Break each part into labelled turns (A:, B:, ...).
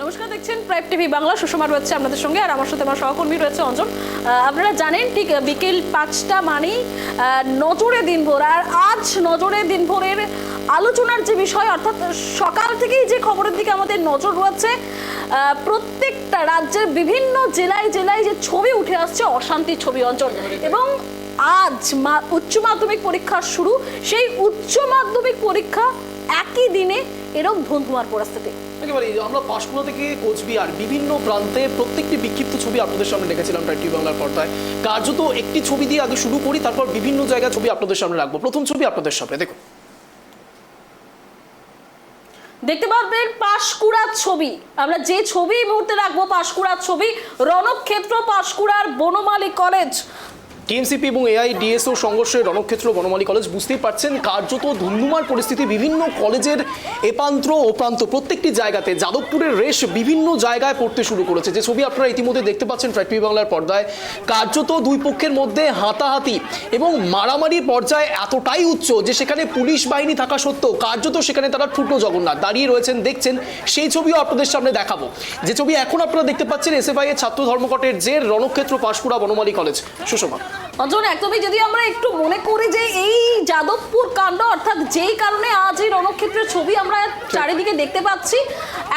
A: নমস্কার, দেখছেন prime TV Bangla. Sushma রয়েছে আপনাদের সঙ্গে, আর আমার সাথে আমার সহকর্মী রয়েছে অঞ্জন। আপনারা জানেন ঠিক বিকেল 5টা মানেই নজরে দিনভর, আর আজ নজরে দিনভরের আলোচনার যে বিষয়, অর্থাৎ সকাল থেকেই যে খবরের দিকে আমাদের নজর রয়েছে, প্রত্যেকটা রাজ্যের বিভিন্ন জেলায় জেলায় যে ছবি উঠে আসছে, অশান্তির ছবি অঞ্চল। এবং আজ উচ্চ মাধ্যমিক পরীক্ষা শুরু, সেই উচ্চ মাধ্যমিক পরীক্ষা একই দিনে এরকম ধুন্ধুমার পরিস্থিতি।
B: একেবারে আমরা পাঁশকুড়া থেকে কোচবিহার বিভিন্ন প্রান্তে প্রত্যেকটি বিক্ষিপ্ত ছবি আপনাদের সামনে রেখেছিলাম প্রাইম টিভি বাংলার পর্দায়। কার্যত একটি ছবি দিয়ে আগে শুরু করি, তারপর বিভিন্ন জায়গায় ছবি আপনাদের সামনে রাখবো। প্রথম ছবি আপনাদের সামনে দেখুন,
A: দেখতে পাবেন পাঁশকুড়ার ছবি। আমরা যে ছবি এই মুহূর্তে রাখবো, পাঁশকুড়ার ছবি, রণক্ষেত্র পাঁশকুড়ার বনমালী কলেজ।
B: টিএমসিপি এবং এআইডিএসও সংঘর্ষে রণক্ষেত্র বনমালী কলেজ। বুঝতেই পারছেন কার্যত ধুন্ধুমার পরিস্থিতি বিভিন্ন কলেজের এপান্ত ও প্রান্ত প্রত্যেকটি জায়গাতে। যাদবপুরের রেশ বিভিন্ন জায়গায় পড়তে শুরু করেছে। যে ছবি আপনারা ইতিমধ্যে দেখতে পাচ্ছেন প্রাইম টিভি বাংলার পর্দায়, কার্যত দুই পক্ষের মধ্যে হাতাহাতি এবং মারামারি পর্যায়ে এতটাই উচ্চ যে সেখানে পুলিশ বাহিনী থাকা সত্ত্বেও কার্যত সেখানে তারা ঠুটো জগন্নাথ দাঁড়িয়ে রয়েছেন, দেখছেন। সেই ছবিও আপনাদের সামনে দেখাবো। যে ছবি এখন আপনারা দেখতে পাচ্ছেন এসএফআই এর ছাত্র ধর্মঘটের জের, রণক্ষেত্র পাঁশকুড়া বনমালী কলেজ। সুষমা
A: অঞ্জন, একদমই যদি আমরা একটু মনে করি যে এই যাদবপুর কাণ্ড, অর্থাৎ যেই কারণে আজ এই রণক্ষেত্রের ছবি আমরা চারিদিকে দেখতে পাচ্ছি,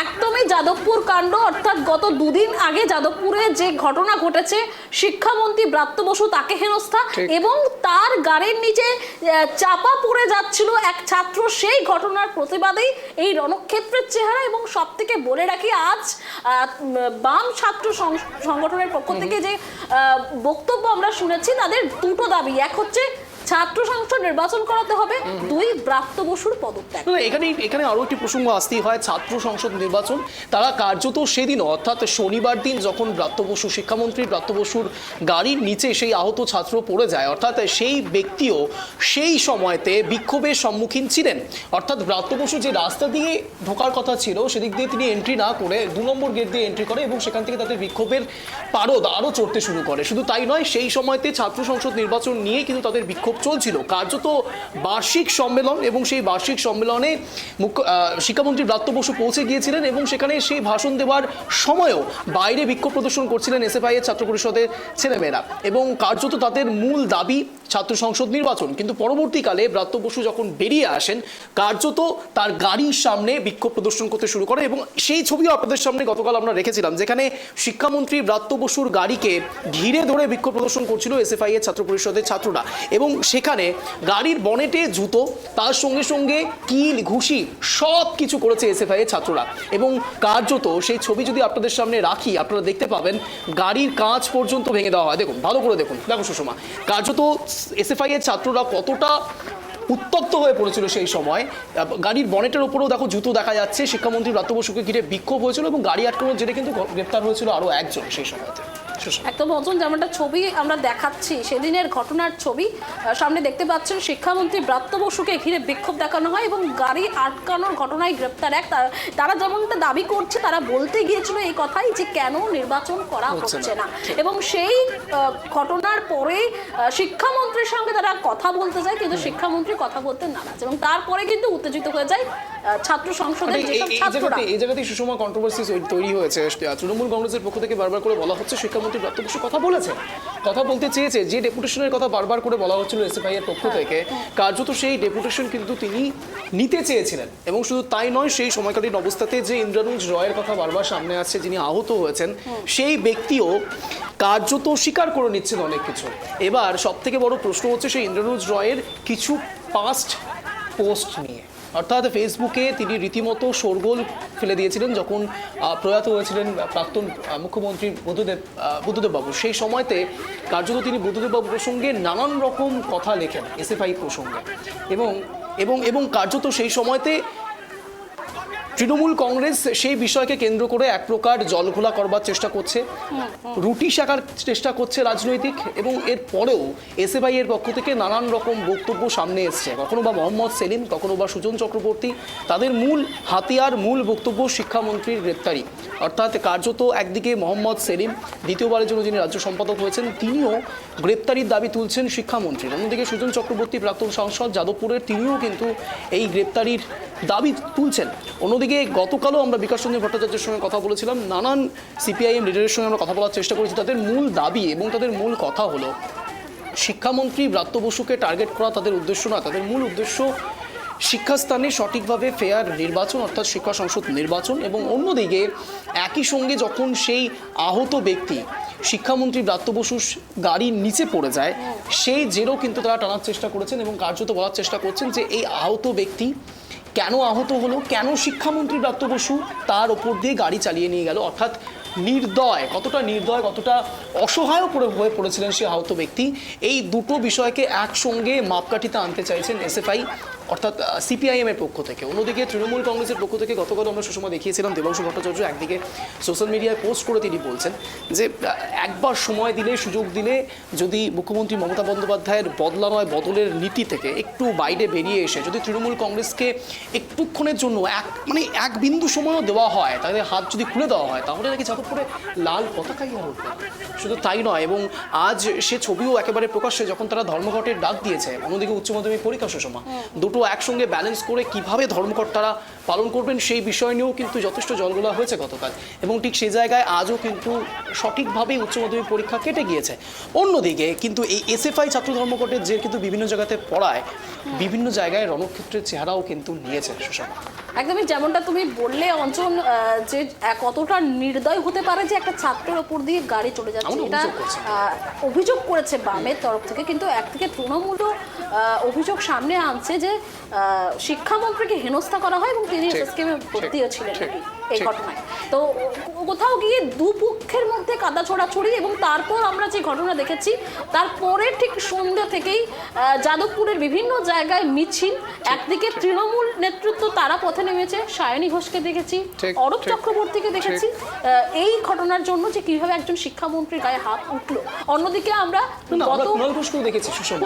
A: একদমই যাদবপুর কাণ্ড। অর্থাৎ গত দুদিন আগে যাদবপুরে যে ঘটনা ঘটেছে, শিক্ষামন্ত্রী ব্রাত্য বসু তাকে হেনস্থা এবং তার গাড়ির নিচে চাপা পড়ে যাচ্ছিল এক ছাত্র, সেই ঘটনার প্রতিবাদেই এই রণক্ষেত্রের চেহারা। এবং সব থেকে বলে রাখি, আজ বাম ছাত্র সংগঠনের পক্ষ থেকে যে বক্তব্য আমরা শুনেছি, তাদের দুটো দাবি। এক হচ্ছে ছাত্র সংসদ নির্বাচন করাতে হবে, দুই ব্রাত্য বসুর পদত্যাগ।
B: এখানে আরো একটি প্রসঙ্গ আসতেই হয়, ছাত্র সংসদ নির্বাচন। তারা কার্যত সেদিন অর্থাৎ শনিবার দিন যখন ব্রাত্য বসু, শিক্ষামন্ত্রী ব্রাত্য বসুর গাড়ির নিচে সেই আহত ছাত্র পড়ে যায়, অর্থাৎ সেই ব্যক্তিও সেই সময়তে বিক্ষোভের সম্মুখীন ছিলেন। অর্থাৎ ব্রাত্য বসু যে রাস্তা দিয়ে ঢোকার কথা ছিল সেদিক দিয়ে তিনি এন্ট্রি না করে 2 নম্বর গেট দিয়ে এন্ট্রি করে এবং সেখান থেকে তাদের বিক্ষোভের পারদ আরো চড়তে শুরু করে। শুধু তাই নয়, সেই সময়তে ছাত্র সংসদ নির্বাচন নিয়ে কিন্তু তাদের বিক্ষোভ চলছিল। কার্যত বার্ষিক সম্মেলন, এবং সেই বার্ষিক সম্মেলনে শিক্ষামন্ত্রী ব্রাত্য বসু পৌঁছে গিয়েছিলেন এবং সেখানে সেই ভাষণ দেওয়ার সময়ও বাইরে বিক্ষোভ প্রদর্শন করছিলেন এসএফআই এর ছাত্র পরিষদের ছেলেমেয়েরা। এবং কার্যত তাদের মূল দাবি ছাত্র সংসদ নির্বাচন। কিন্তু পরবর্তীকালে ব্রাত্য বসু যখন বেরিয়ে আসেন, কার্যত তার গাড়ির সামনে বিক্ষোভ প্রদর্শন করতে শুরু করে। এবং সেই ছবিও আপনাদের সামনে গতকাল আমরা রেখেছিলাম, যেখানে শিক্ষামন্ত্রী ব্রাত্য বসুর গাড়িকে ঘিরে ধরে বিক্ষোভ প্রদর্শন করছিল এসএফআই এর ছাত্র পরিষদের ছাত্ররা। এবং সেখানে গাড়ির বনেটে জুতো, তার সঙ্গে সঙ্গে কিল, ঘুষি সব কিছু করেছে এসএফআই এর ছাত্ররা। এবং কার্যত সেই ছবি যদি আপনাদের সামনে রাখি, আপনারা দেখতে পাবেন গাড়ির কাঁচ পর্যন্ত ভেঙে দেওয়া হয়। দেখুন, ভালো করে দেখুন, দেখো সুষমা, কার্যত এসএফআই এর ছাত্ররা কতটা উত্তপ্ত হয়ে পড়েছিল সেই সময়। গাড়ির বনেটের ওপরেও দেখো জুতো দেখা যাচ্ছে। শিক্ষামন্ত্রী ব্রাত্য বসুকে ঘিরে বিক্ষোভ হয়েছিল এবং গাড়ি আটকানোর জেরে কিন্তু গ্রেপ্তার হয়েছিল আরো একজন সেই সময়তে।
A: একদম অঞ্জন, যেমনটা ছবি আমরা দেখাচ্ছি, সেদিনের ঘটনার ছবি সামনে দেখতে পাচ্ছেন। শিক্ষামন্ত্রী ব্রাত্য বসুকে ঘিরে বিক্ষোভ দেখানো হয় এবং গাড়ি আটকানোর ঘটনায় গ্রেপ্তার এক। তারা যেমনটা দাবি করছে, তারা বলতে গিয়েছিল এই কথাই যে কেন নির্বাচন করা হচ্ছে না। এবং সেই ঘটনার পরে শিক্ষামন্ত্রীর সঙ্গে তারা কথা বলতে যায়, কিন্তু শিক্ষামন্ত্রী কথা বলতে নারাজ এবং তারপরে কিন্তু উত্তেজিত হয়ে যায় ছাত্র সংসদের যেসব ছাত্ররা।
B: এই জায়গাতেই সুষমা কন্ট্রোভার্সি তৈরি হয়েছে। তৃণমূল কংগ্রেসের পক্ষ থেকে বারবার করে বলা হচ্ছে শিক্ষামন্ত্রী ব্রাত্য বসু কথা বলেছে, কথা বলতে চেয়েছে। যে ডেপুটেশনের কথা বারবার করে বলা হচ্ছিল এসএফআই এর পক্ষ থেকে, কার্যত সেই ডেপুটেশন কিন্তু তিনি নিতে চেয়েছিলেন। এবং শুধু তাই নয়, সেই সময়কালীন অবস্থাতে যে ইন্দ্রানুজ রয়ের কথা বারবার সামনে আসছে, যিনি আহত হয়েছেন, সেই ব্যক্তিও কার্যত স্বীকার করে নিচ্ছেন অনেক কিছু। এবার সব থেকে বড় প্রশ্ন হচ্ছে সেই ইন্দ্রানুজ রয়ের কিছু পাস্ট পোস্ট নিয়ে। অর্থাৎ ফেসবুকে তিনি রীতিমতো শোরগোল ফেলে দিয়েছিলেন যখন প্রয়াত হয়েছিলেন প্রাক্তন মুখ্যমন্ত্রী বুদ্ধদেব বাবু। সেই সময়তে কার্যত তিনি বুদ্ধদেব বাবু প্রসঙ্গে নানান রকম কথা লেখেন এসএফআই প্রসঙ্গে। এবং এবং এবং কার্যত সেই সময়তে তৃণমূল কংগ্রেস সেই বিষয়কে কেন্দ্র করে এক প্রকার জলঘোলা করবার চেষ্টা করছে, রুটি শাখার চেষ্টা করছে রাজনৈতিক, এবং এর পরেও এসএফআই এর পক্ষ থেকে নানান রকম বক্তব্য সামনে এসছে। কখনো বা মোহাম্মদ সেলিম, কখনো বা সুজন চক্রবর্তী, তাদের মূল হাতিয়ার, মূল বক্তব্য শিক্ষামন্ত্রীর গ্রেপ্তারি। অর্থাৎ কার্যত একদিকে মোহাম্মদ সেলিম, দ্বিতীয়বারের জন্য যিনি রাজ্য সম্পাদক হয়েছেন, তিনিও গ্রেপ্তারির দাবি তুলছেন শিক্ষামন্ত্রীর। অন্যদিকে সুজন চক্রবর্তী, প্রাক্তন সাংসদ যাদবপুরের, তিনিও কিন্তু এই গ্রেপ্তারির দাবি তুলছেন। অন্যদিকে গতকালও আমরা বিকাশ রঞ্জন ভট্টাচার্যের সঙ্গে কথা বলেছিলাম, নানান সিপিআইএম লিডারের সঙ্গে আমরা কথা বলার চেষ্টা করেছি। তাদের মূল দাবি এবং তাদের মূল কথা হলো শিক্ষামন্ত্রী ব্রাত্য বসুকে টার্গেট করা তাদের উদ্দেশ্য না, তাদের মূল উদ্দেশ্য শিক্ষাস্থানে সঠিকভাবে ফেয়ার নির্বাচন, অর্থাৎ শিক্ষা সংসদ নির্বাচন। এবং অন্যদিকে একই সঙ্গে যখন সেই আহত ব্যক্তি শিক্ষামন্ত্রী ব্রাত্য বসুর গাড়ির নিচে পড়ে যায়, সেই জেরও কিন্তু তারা টানার চেষ্টা করেছেন এবং কার্যত বলার চেষ্টা করছেন যে এই আহত ব্যক্তি কেন আহত হলো, কেন শিক্ষামন্ত্রী ব্রাত্য বসু তার ওপর দিয়ে গাড়ি চালিয়ে নিয়ে গেল। অর্থাৎ নির্দয়, কতটা অসহায় হয়ে পড়েছিলেন সে আহত ব্যক্তি। এই দুটো বিষয়কে একসঙ্গে মাপকাঠিতে আনতে চাইছেন এসএফআই, অর্থাৎ সিপিআইএম এর পক্ষ থেকে। অন্যদিকে তৃণমূল কংগ্রেসের পক্ষ থেকে গতকাল আমরা সুষমা দেখিয়েছিলাম, দেবাংশু ভট্টাচার্য একদিকে সোশ্যাল মিডিয়ায় পোস্ট করে তিনি বলছেন যে একবার সময় দিলে, সুযোগ দিলে যদি মুখ্যমন্ত্রী মমতা বন্দ্যোপাধ্যায়ের বদলা নয় বদলের নীতি থেকে একটু বাইরে বেরিয়ে এসে যদি তৃণমূল কংগ্রেসকে একটুক্ষণের জন্য এক বিন্দু সময়ও দেওয়া হয়, তাদের হাত যদি খুলে দেওয়া হয়, তাহলে নাকি যাদবপুরে লাল পতাকাই উঠবে। শুধু তাই নয়, এবং আজ সে ছবিও একেবারে প্রকাশ্যে যখন তারা ধর্মঘটের ডাক দিয়েছে, অন্যদিকে উচ্চ মাধ্যমিক পরীক্ষা সুষমা, দুটো একসঙ্গে ব্যালেন্স করে কিভাবে ধর্মঘট তারা পালন করবেন সেই বিষয় নিয়েও কিন্তু যথেষ্ট জলঘোলা হয়েছে গতকাল। এবং ঠিক সেই জায়গায় আজও কিন্তু সঠিকভাবেই উচ্চ মাধ্যমিক পরীক্ষা কেটে গিয়েছে। অন্যদিকে কিন্তু এই এসএফআই ছাত্র ধর্মঘটের যে কিন্তু বিভিন্ন জায়গাতে পড়ায়, বিভিন্ন জায়গায় রণক্ষেত্রের চেহারাও কিন্তু নিয়েছে সুষমা।
A: একদমই যেমনটা তুমি বললে অঞ্চল, যে কতটা নির্দয় হতে পারে যে একটা ছাত্রের ওপর দিয়ে গাড়ি চলে যাচ্ছে, এটা অভিযোগ করেছে বামের তরফ থেকে। কিন্তু একদিকে তৃণমূলও অভিযোগ সামনে আনছে যে শিক্ষামন্ত্রীকে হেনস্থা করা হয় এবং তিনি এসএসকেএমে ভর্তি ছিলেন এই ঘটনায়। তো কোথাও গিয়ে দুপক্ষের মধ্যে কাদা ছোড়াছড়ি, এবং তারপর আমরা যে ঘটনা দেখেছি তারপরে ঠিক সন্ধ্যা থেকেই যাদবপুরের বিভিন্ন জায়গায় মিছিল। একদিকে তৃণমূল নেতৃত্ব তারা পথে নেমেছে, সায়নী ঘোষকে দেখেছি, অরূপ চক্রবর্তীকে দেখেছি এই ঘটনার জন্য যে কিভাবে একজন শিক্ষামন্ত্রীর গায়ে হাত উঠলো। অন্যদিকে আমরা
B: কুণাল ঘোষকেও দেখেছি সুষমা,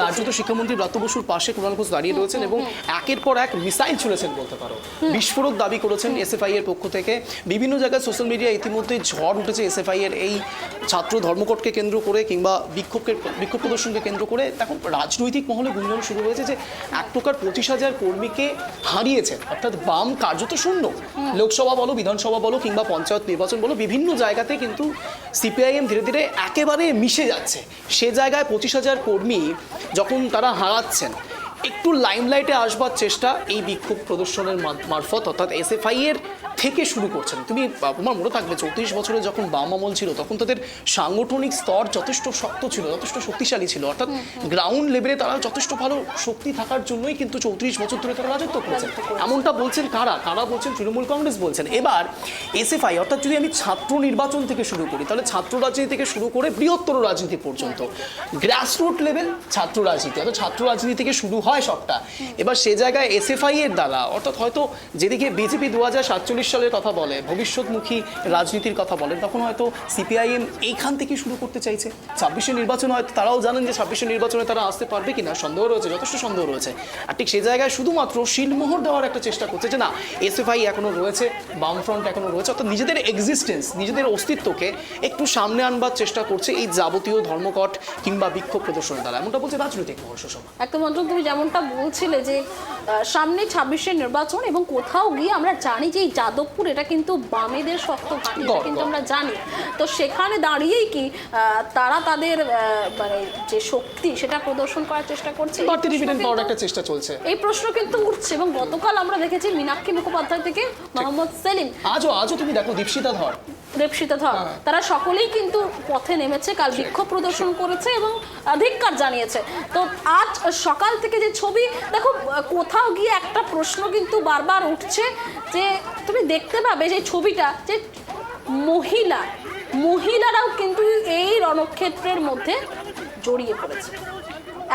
B: কার্যত শিক্ষামন্ত্রী ব্রাত্য বসুর পাশে কুণাল ঘোষ দাঁড়িয়ে রয়েছেন এবং একের পর এক মিসাইল ছুড়েছেন বলতে পারো, বিস্ফোরক দাবি করেছেন এসএফআই এর পক্ষ থেকে। বিভিন্ন জায়গায় সোশ্যাল মিডিয়া ইতিমধ্যে ঝড় উঠেছে এসএফআই এর এই ছাত্র ধর্মঘটকে কেন্দ্র করে কিংবা বিক্ষোভ প্রদর্শনকে কেন্দ্র করে। এখন রাজনৈতিক মহলে গুঞ্জন শুরু হয়েছে যে এক প্রকার 25,000 কর্মীকে হারিয়েছেন, অর্থাৎ বাম কার্যত শূন্য। লোকসভা বলো, বিধানসভা বলো কিংবা পঞ্চায়েত নির্বাচন বলো, বিভিন্ন জায়গাতে কিন্তু সিপিআইএম ধীরে ধীরে একেবারে মিশে যাচ্ছে। সে জায়গায় 25,000 কর্মী যখন তারা হারাচ্ছেন, একটু লাইমলাইটে আসবার চেষ্টা এই বিক্ষোভ প্রদর্শনের মারফত, অর্থাৎ এসএফআই এর থেকে শুরু করছেন। তোমার মনে থাকবে 34 বছরে যখন বাম আমল ছিল তখন তাদের সাংগঠনিক স্তর যথেষ্ট শক্ত ছিল, যথেষ্ট শক্তিশালী ছিল, অর্থাৎ গ্রাউন্ড লেভেলে তারা যথেষ্ট ভালো শক্তি থাকার জন্যই কিন্তু 34 বছর ধরে তারা রাজত্ব করেছেন। এমনটা বলছেন কারা বলছেন? তৃণমূল কংগ্রেস বলছেন। এবার এসএফআই, অর্থাৎ যদি আমি ছাত্র নির্বাচন থেকে শুরু করি, তাহলে ছাত্র রাজনীতি থেকে শুরু করে বৃহত্তর রাজনীতি পর্যন্ত গ্রাসরুট লেভেল ছাত্র রাজনীতি, অর্থাৎ ছাত্র রাজনীতি থেকে শুরু হয় সবটা। এবার সে জায়গায় এসএফআই এর দ্বারা, অর্থাৎ হয়তো যেদিকে বিজেপি 2047 সালের কথা বলে, ভবিষ্যৎমুখী রাজনীতির কথা বলেন, তখন হয়তো সিপিআইএম এইখান থেকে শুরু করতে চাইছে। 26-এর নির্বাচন হয়তো তারাও জানেন যে 26-এর নির্বাচনে তারা আসতে পারবে কিনা, সন্দেহ রয়েছে, যথেষ্ট সন্দেহ রয়েছে। আর ঠিক সেই জায়গায় শুধুমাত্র শিলমোহর দেওয়ার একটা চেষ্টা করছে যে না, এসএফআই এখনো রয়েছে, বামফ্রন্ট এখনো রয়েছে, অর্থাৎ নিজেদের এক্সিস্টেন্স, নিজেদের অস্তিত্বকে একটু সামনে আনবার চেষ্টা করছে এই যাবতীয় ধর্মঘট কিংবা বিক্ষোভ প্রদর্শনের দ্বারা। এমনটা বলছে রাজনৈতিক মহল। সুষমা,
A: একদম অঞ্চল, তুমি যেমনটা বলছিলে যে সামনে 26-এর নির্বাচন, এবং কোথাও গিয়ে আমরা জানি যে এই যাদবপুর এটা কিন্তু বামেদের শক্ত ঘাঁটি, এটা কিন্তু আমরা জানি। তো সেখানে দাঁড়িয়েই কি তারা তাদের মানে যে শক্তি সেটা প্রদর্শন করার চেষ্টা করছে,
B: একটা চেষ্টা চলছে,
A: এই প্রশ্ন কিন্তু উঠছে। এবং গতকাল আমরা দেখেছি মীনাক্ষী মুখোপাধ্যায় থেকে মোহাম্মদ সেলিম,
B: আজও তুমি দেখো দীপশিতা ধর,
A: তারা সকলেই কিন্তু পথে নেমেছে, কাল বিক্ষোভ প্রদর্শন করেছে এবং ধিক্কার জানিয়েছে। তো আজ সকাল থেকে যে ছবি দেখো, কোথাও গিয়ে একটা প্রশ্ন কিন্তু বারবার উঠছে যে তুমি দেখতে পাবে যে ছবিটা, যে মহিলারাও কিন্তু এই রণক্ষেত্রের মধ্যে জড়িয়ে পড়েছে।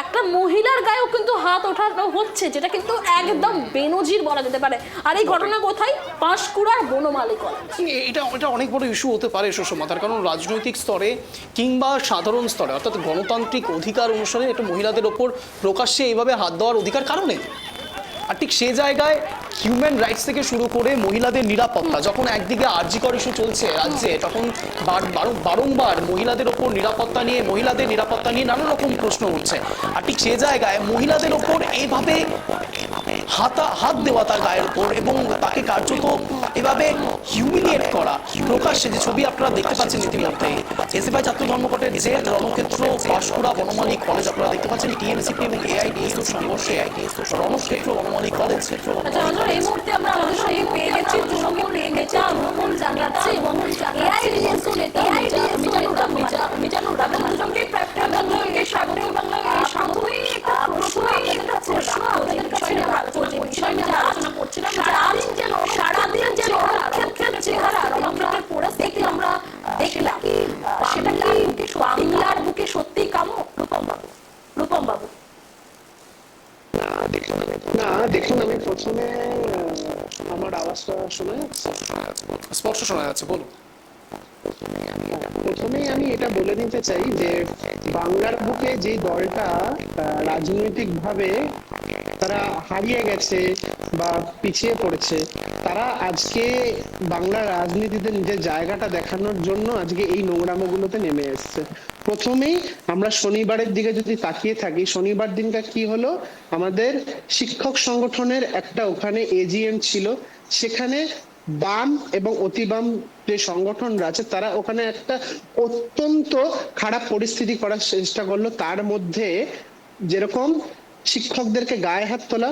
A: একটা মহিলার গায়েও কিন্তু হাত ওঠানো হচ্ছে, যেটা কিন্তু একদম বেনজির বলা যেতে পারে। আর এই ঘটনা কোথায়? পাঁশকুড়ার বনমালী কলেজ।
B: এটা এটা অনেক বড় ইস্যু হতে পারে সুষমা, তার কারণ রাজনৈতিক স্তরে কিংবা সাধারণ স্তরে অর্থাৎ গণতান্ত্রিক অধিকার অনুষ্ঠানে একটা মহিলাদের ওপর প্রকাশ্যে এইভাবে হাত দেওয়ার অধিকার কারণে। আর ঠিক সে জায়গায় হিউম্যান রাইটস থেকে শুরু করে মহিলাদের নিরাপত্তা, যখন একদিকে আরজিকর ইস্যু চলছে রাজ্যে, তখন বারংবার মহিলাদের ওপর নিরাপত্তা নিয়ে নানা রকম প্রশ্ন উঠছে। আর ঠিক সে জায়গায় মহিলাদের ওপর এইভাবে হাত দেওয়া তার গায়ের উপর এবং তাকে কার্যত এভাবে হিউমিলিয়েট করা, প্রকাশ্যে যে ছবি আপনারা দেখতে পাচ্ছেন ইতিমধ্যে এসএফআই ছাত্র ধর্মঘটের যে রণক্ষেত্র পাঁশকুড়া বনমালী কলেজ, আপনারা দেখতে পাচ্ছেন টিএমসিপি এবং এআইডিএসও সংঘর্ষে রণক্ষেত্র বনমালী কলেজ।
A: এই মুহূর্তে আমরা আমাদের সঙ্গে পেয়ে গেছি তৃণমূল নেতা অনুমোল জানাচ্ছে এবং এআইডিএসও নেতা মিজানুর রহমান, দুজনকে প্রায় স্বাগত। এই সাময়িক একটা প্রশ্ন আপনাদের কাছে আমরা আলোচনা করছিলাম। সারাদিন যে রণক্ষেত্রের চেহারা, রণক্ষেত্রের পরিস্থিতি আমরা দেখলাম, সেটা কি বাংলার বুকে সত্যি কাম্য? রূপম বাবু।
C: না দেখুন, আমি প্রথমে আমার আওয়াজটা শোনা যাচ্ছে?
B: স্পষ্ট শোনা যাচ্ছে, বলুন।
C: প্রথমেই আমি এটা বলে নিতে চাই যে বাংলার বুকে যে দলটা রাজনৈতিক ভাবে তারা হারিয়ে গেছে বা পিছিয়ে পড়েছে, তারা আজকে বাংলার রাজনীতিতে নিজের জায়গাটা দেখানোর জন্য আজকে এই নোংরামোগুলোতে নেমে এসছে। প্রথমেই আমরা শনিবারের দিকে যদি তাকিয়ে থাকি, শনিবার দিনটা কি হলো, আমাদের শিক্ষক সংগঠনের একটা ওখানে এজিএম ছিল, সেখানে বাম এবং অতিবাম যে সংগঠনরা আছে তারা ওখানে একটা অত্যন্ত খারাপ পরিস্থিতি করার চেষ্টা করলো। তার মধ্যে যেরকম শিক্ষকদেরকে গায়ে হাত তোলা,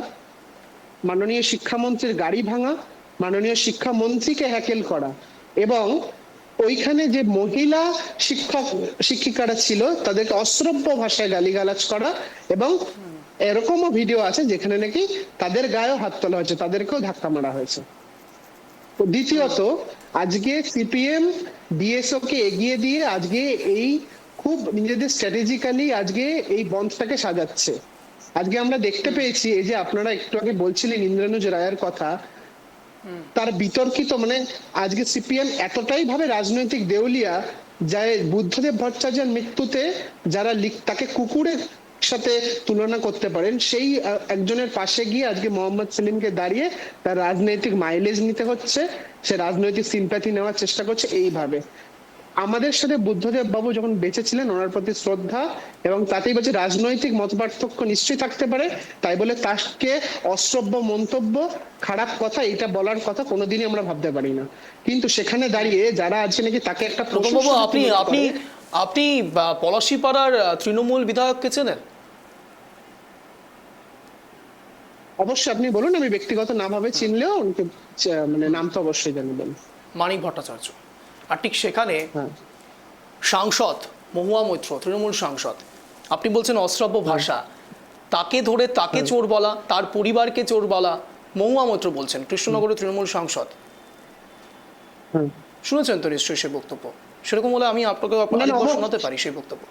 C: মাননীয় শিক্ষামন্ত্রীর গাড়ি ভাঙা, মাননীয় শিক্ষামন্ত্রীকে হ্যাকেল করা, এবং ওইখানে যে মহিলা শিক্ষিকারা ছিল তাদেরকে অশ্রব্য ভাষায় গালিগালাজ করা, এবং এরকমও ভিডিও আছে যেখানে নাকি তাদের গায়েও হাত তোলা হয়েছে, তাদেরকেও ধাক্কা মারা হয়েছে। দ্বিতীয়ত, আজকে সিপিএম ডিএসও কে এগিয়ে দিয়ে আজকে এই খুব নিজেদের স্ট্র্যাটেজিক্যালি আজকে এই বন্ধটাকে সাজাচ্ছে। আজকে আমরা দেখতে পেয়েছি, এই যে আপনারা একটু আগে বলছিলেন ইন্দ্রানুজ রায়ের কথা, তার বিতর্কিত মানে আজকে সিপিএম এতটাই ভাবে রাজনৈতিক দেউলিয়া, যায় বুদ্ধদেব ভট্টাচার্যের মৃত্যুতে যারা তাকে কুকুরের সাথে তুলনা করতে পারেন, সেই একজনের পাশে গিয়ে আজকে মোহাম্মদ সেলিমকে দাঁড়িয়ে তার রাজনৈতিক মাইলেজ নিতে হচ্ছে, সে রাজনৈতিক সিম্প্যাথি নেওয়ার চেষ্টা করছে। এইভাবে আমাদের সাথে বুদ্ধদেব বাবু যখন বেঁচে ছিলেন, ওনার প্রতি শ্রদ্ধা, এবং তাতেই বলছে রাজনৈতিক মতপার্থক্য নিশ্চয়ই থাকতে পারে, তাই বলে তাকে অশ্রব্য মন্তব্য, খারাপ কথা এটা বলার কথা কোনোদিনই আমরা ভাবতে পারি না। কিন্তু সেখানে দাঁড়িয়ে যারা আজকে নাকি তাকে একটা
B: আপনি পলাশীপাড়ার তৃণমূল বিধায়ককে চেনেন?
C: অবশ্যই আপনি বলুন, আমি ব্যক্তিগত না ভাবে চিনলেও উনকে মানে নাম তো অবশ্যই জানবেন।
B: মানিক ভট্টাচার্য। আর ঠিক সেখানে সাংসদ মহুয়া মৈত্র, তৃণমূল সাংসদ, আপনি বলছেন অশ্রাব্য ভাষা, তাকে ধরে তাকে চোর বলা, তার পরিবারকে চোর বলা, মহুয়া মৈত্র বলছেন, কৃষ্ণনগরের তৃণমূল সাংসদ। শুনেছেন তো নিশ্চয়ই সে বক্তব্য? সেরকম হলে আমি আপনাকে শোনাতে পারি সেই বক্তব্য।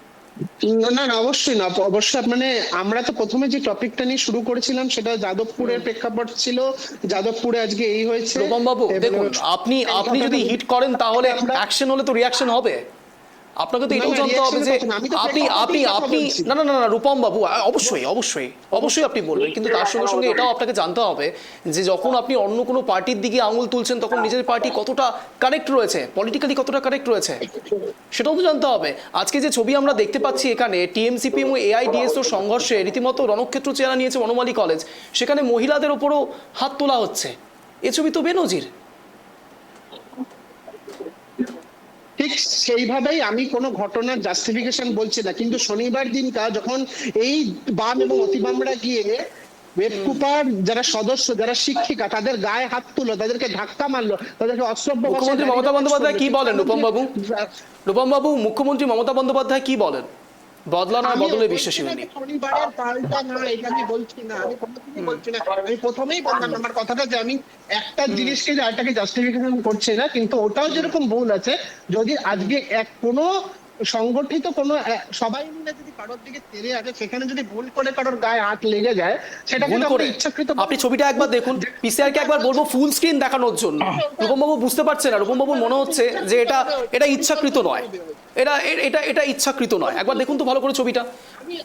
C: না না, অবশ্যই না, অবশ্যই। মানে আমরা তো প্রথমে যে টপিকটা নিয়ে শুরু করেছিলাম সেটা যাদবপুরের প্রেক্ষাপট ছিল, যাদবপুরে আজকে এই হয়েছে।
B: রূপম বাবু দেখুন, আপনি যদি হিট করেন তাহলে অ্যাকশন হলে তো রিয়াকশন হবে। আপনাকে তো এটাও জানতে হবে যে আপনি না রূপম বাবু, অবশ্যই আপনি বলবেন, কিন্তু তার সঙ্গে সঙ্গে এটাও আপনাকে জানতে হবে যে যখন আপনি অন্য কোনো পার্টির দিকে আঙুল তুলছেন তখন নিজের পার্টি কতটা কারেক্ট রয়েছে, পলিটিক্যালি কতটা কারেক্ট রয়েছে, সেটাও তো জানতে হবে। আজকে যে ছবি আমরা দেখতে পাচ্ছি এখানে টিএমসিপি এবং এআইডিএসও সংঘর্ষে রীতিমতো রণক্ষেত্র চেহারা নিয়েছে বনমালী কলেজ, সেখানে মহিলাদের ওপরও হাত তোলা হচ্ছে, এ ছবি তো বেনজির।
C: ঠিক সেইভাবেই আমি কোনো ঘটনার জাস্টিফিকেশন বলছি না, কিন্তু শনিবার দিনটা যখন এই বাম এবং অতিবামরা গিয়ে ওয়েবকুপার যারা সদস্য, যারা শিক্ষিকা, তাদের গায়ে হাত তুললো, তাদেরকে ধাক্কা মারলো, তাদেরকে অশ্রব্য ভাষায়,
B: মুখ্যমন্ত্রী মমতা বন্দ্যোপাধ্যায় কি বলেন? রূপম বাবু, মুখ্যমন্ত্রী মমতা বন্দ্যোপাধ্যায় কি বলেন? বদলা না বদলে বিশ্বাসী উনি।
C: শনিবারের পাল্টা না, এটা আমি বলছি না, আমি কোনোদিনই বলছি না। আমি প্রথমেই বললাম আমার কথাটা যে আমি একটা জিনিসকে যে আরেকটাকে জাস্টিফিকেশন করছি না, কিন্তু ওটাও যেরকম ভুল আছে, যদি আজকে কোনো সংগঠিত কোনো সবাই মিলে যদি কারোর দিকে তেড়ে আসে, সেখানে যদি ভুল করে কারোর গায়ে হাত লেগে যায়, সেটা
B: ভুল
C: কিন্তু
B: করে
C: আমরা ইচ্ছাকৃত
B: আপনি ছবিটা একবার দেখুন, পিসিআর কে একবার বলবো ফুল স্ক্রিন দেখানোর জন্য। রূপমবাবু বুঝতে পারছেন না, রূপমবাবুর মনে হচ্ছে যে এটা ইচ্ছাকৃত নয়, এটা এটা এটা ইচ্ছাকৃত নয়। একবার দেখুন তো ভালো করে ছবিটা,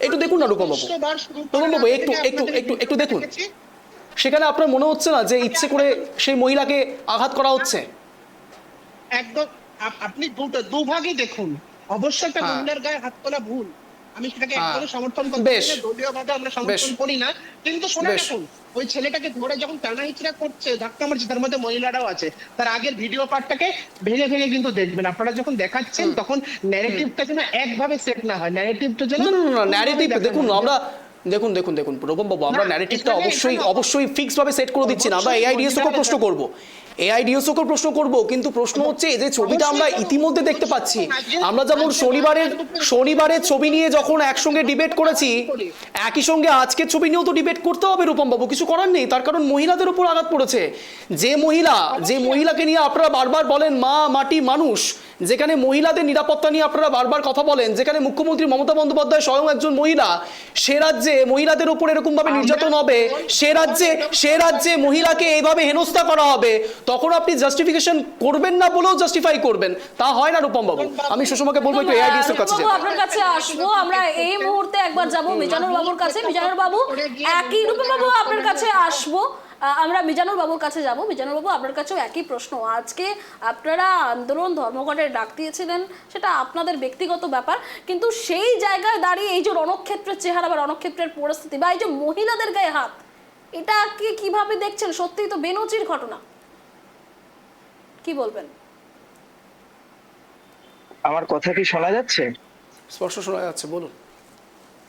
B: একটু দেখুন না রূপমবাবু, রূপমবাবু একটু একটু একটু একটু দেখুন। সেখানে আপনার মনে হচ্ছে না যে ইচ্ছে করে সেই মহিলাকে আঘাত করা হচ্ছে?
C: একদম আপনি দুভাগই দেখুন। অবশ্যই একটা
B: হ্যাঁ।
C: মহিলার গায়ে হাত তোলা ভুল, আমি সেটাকে
B: হ্যাঁ।
C: একদমই সমর্থন করি
B: বেশ।
C: না, দলীয়ভাবে আমরা সমর্থন
B: বেশ।
C: করি না। কিন্তু শোনা
B: বেশ।
C: দেখুন, ওই ছেলেটাকে ধরে যখন টানাহিচড়া করছে, ধাক্কা মারছে, তার মধ্যে মহিলারাও আছে, তার আগের ভিডিও পার্টটাকে ভেঙে ভেঙে কিন্তু দেখবেন আপনারা যখন দেখাচ্ছেন, তখন ন্যারেটিভটা যেন একভাবে সেট না হয়, ন্যারেটিভটা যেন
B: না না না
C: কোনোভাবে
B: ন্যারেটিভ
C: দেখানো
B: দেখুন,
C: হয়।
B: আমরা দেখুন দেখুন দেখুন রূপমবাবু, আমরা
C: না,
B: ন্যারেটিভটা
C: এখানে-
B: অবশ্যই
C: এখানে-
B: অবশ্যই ফিক্সড ভাবে সেট করে দিচ্ছি না, আমরা এআইডিএস কেও প্রশ্ন করব, এআইডিএসও প্রশ্ন করব, কিন্তু প্রশ্ন হচ্ছে এই যে ছবিটা আমরা ইতিমধ্যে দেখতে পাচ্ছি, আমরা যেমন শনিবারের ছবি নিয়ে যখন একসঙ্গে ডিবেট করেছি, একই সঙ্গে আজকের ছবি নিয়েও তো ডিবেট করতে হবে রূপমবাবু, কিছু করার নেই। তার কারণ মহিলাদের উপর আঘাত পড়েছে। যে মহিলাকে নিয়ে আপনারা বারবার বলেন মা মাটি মানুষ, যেখানে মহিলাদের নিরাপত্তা নিয়ে আপনারা বারবার কথা বলেন, যেখানে মুখ্যমন্ত্রী মমতা বন্দ্যোপাধ্যায় স্বয়ং একজন মহিলা, সে রাজ্যে মহিলাদের উপর এরকম ভাবে নির্যাতন হবে, সে রাজ্যে মহিলাকে এইভাবে হেনস্থা করা হবে, তখন আপনি জাস্টিফিকেশন করবেন না বলেও জাস্টিফাই করবেন, তা হয় না রূপমবাবু। আমি সুষমাকে বলবো একটু এআইডিএস এর কাছে
A: রূপমবাবু, আপনার কাছে আসবো, আমরা এই মুহূর্তে একবার যাব মিজানুর বাবুর কাছে। মিজানুর বাবু, একই রূপমবাবু আপনার কাছে আসবো, আমরা মিজানুর বাবুর কাছে যাব। মিজানুর বাবু, আপনার কাছেও একই প্রশ্ন। আজকে আপনারা আন্দোলন ধর্মঘটের ডাক দিয়েছিলেন, সেটা আপনাদের ব্যক্তিগত ব্যাপার, কিন্তু সেই জায়গায় দাঁড়িয়ে এই যে রণক্ষেত্রের চেহারা বা রণক্ষেত্রের পরিস্থিতি বা এই যে মহিলাদের গায়ে হাত, এটাকে কিভাবে দেখছেন? সত্যিই তো বেনজির ঘটনা, কি বলবেন?
D: আমার কথা কি শোনা যাচ্ছে?
B: স্পষ্ট শোনা যাচ্ছে, বলুন।